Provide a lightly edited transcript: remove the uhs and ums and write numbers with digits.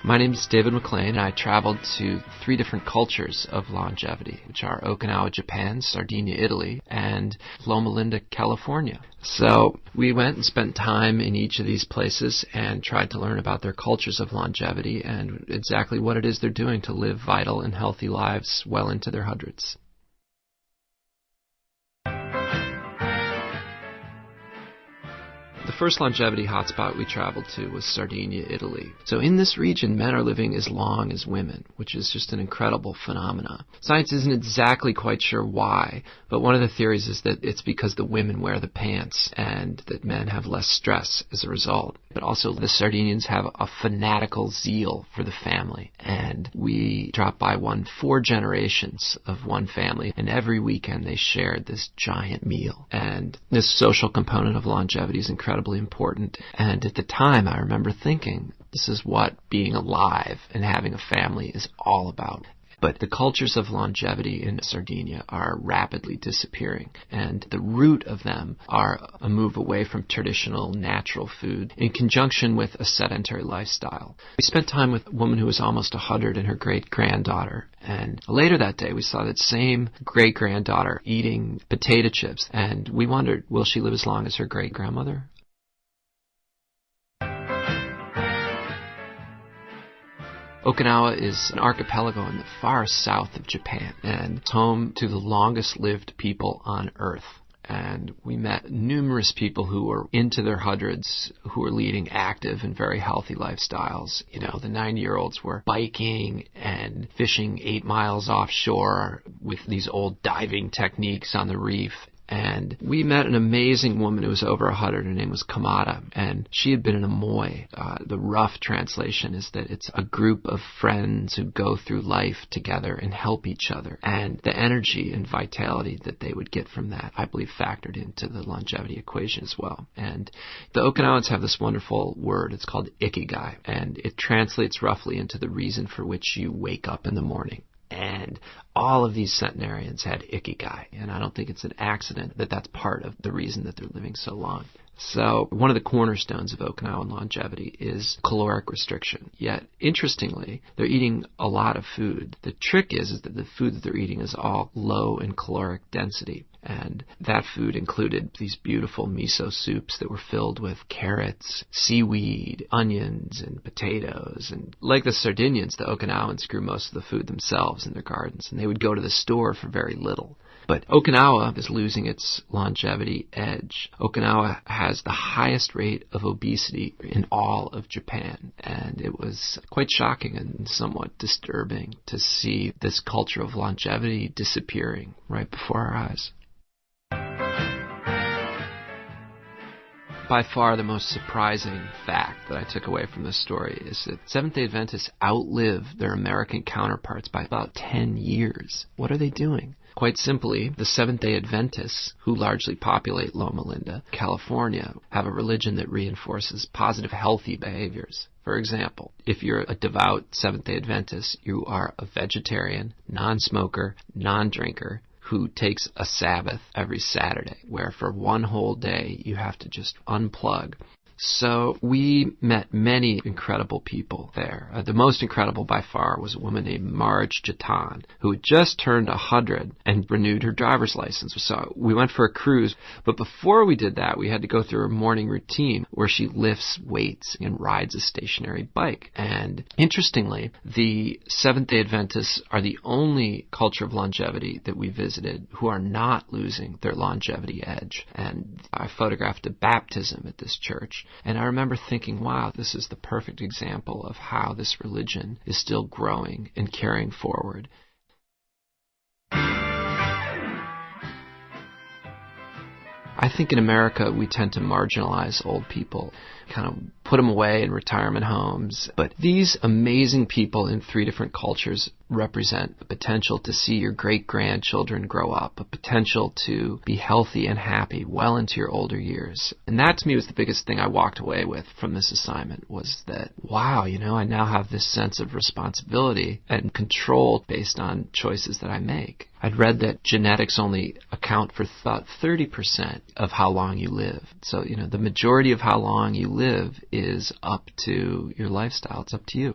My name is David McLean, and I traveled to 3 different cultures of longevity, which are Okinawa, Japan, Sardinia, Italy, and Loma Linda, California. So we went and spent time in each of these places and tried to learn about their cultures of longevity and exactly what it is they're doing to live vital and healthy lives well into their hundreds. The first longevity hotspot we traveled to was Sardinia, Italy. So in this region, men are living as long as women, which is just an incredible phenomenon. Science isn't exactly quite sure why, but one of the theories is that it's because the women wear the pants and that men have less stress as a result. But also the Sardinians have a fanatical zeal for the family. And we dropped by 4 generations of one family, and every weekend they shared this giant meal. And this social component of longevity is incredibly important. And at the time, I remember thinking, this is what being alive and having a family is all about. But the cultures of longevity in Sardinia are rapidly disappearing, and the root of them are a move away from traditional natural food in conjunction with a sedentary lifestyle. We spent time with a woman who was almost 100 and her great-granddaughter, and later that day we saw that same great-granddaughter eating potato chips, and we wondered, will she live as long as her great-grandmother? Okinawa is an archipelago in the far south of Japan, and it's home to the longest-lived people on Earth. And we met numerous people who were into their hundreds, who were leading active and very healthy lifestyles. You know, the 90-year-olds were biking and fishing 8 miles offshore with these old diving techniques on the reef. And we met an amazing woman who was over 100. Her name was Kamada, and she had been in a moi. The rough translation is that it's a group of friends who go through life together and help each other. And the energy and vitality that they would get from that, I believe, factored into the longevity equation as well. And the Okinawans have this wonderful word. It's called ikigai, and it translates roughly into the reason for which you wake up in the morning. And all of these centenarians had ikigai, and I don't think it's an accident that that's part of the reason that they're living so long. So one of the cornerstones of Okinawan longevity is caloric restriction. Yet, interestingly, they're eating a lot of food. The trick is that the food that they're eating is all low in caloric density. And that food included these beautiful miso soups that were filled with carrots, seaweed, onions, and potatoes. And like the Sardinians, the Okinawans grew most of the food themselves in their gardens, and they would go to the store for very little. But Okinawa is losing its longevity edge. Okinawa has the highest rate of obesity in all of Japan, and it was quite shocking and somewhat disturbing to see this culture of longevity disappearing right before our eyes. By far the most surprising fact that I took away from this story is that Seventh-day Adventists outlive their American counterparts by about 10 years. What are they doing? Quite simply, the Seventh-day Adventists, who largely populate Loma Linda, California, have a religion that reinforces positive, healthy behaviors. For example, if you're a devout Seventh-day Adventist, you are a vegetarian, non-smoker, non-drinker, who takes a Sabbath every Saturday, where for one whole day you have to just unplug. So we met many incredible people there. The most incredible by far was a woman named Marge Jatan, who had just turned 100 and renewed her driver's license. So we went for a cruise, but before we did that, we had to go through her morning routine where she lifts weights and rides a stationary bike. And interestingly, the Seventh-day Adventists are the only culture of longevity that we visited who are not losing their longevity edge. And I photographed a baptism at this church. And I remember thinking, wow, this is the perfect example of how this religion is still growing and carrying forward. I think in America we tend to marginalize old people, kind of put them away in retirement homes. But these amazing people in 3 different cultures represent the potential to see your great-grandchildren grow up, a potential to be healthy and happy well into your older years. And that to me was the biggest thing I walked away with from this assignment, was that, wow, I now have this sense of responsibility and control based on choices that I make. I'd read that genetics only account for about 30% of how long you live. So, the majority of how long you live is up to your lifestyle. It's up to you.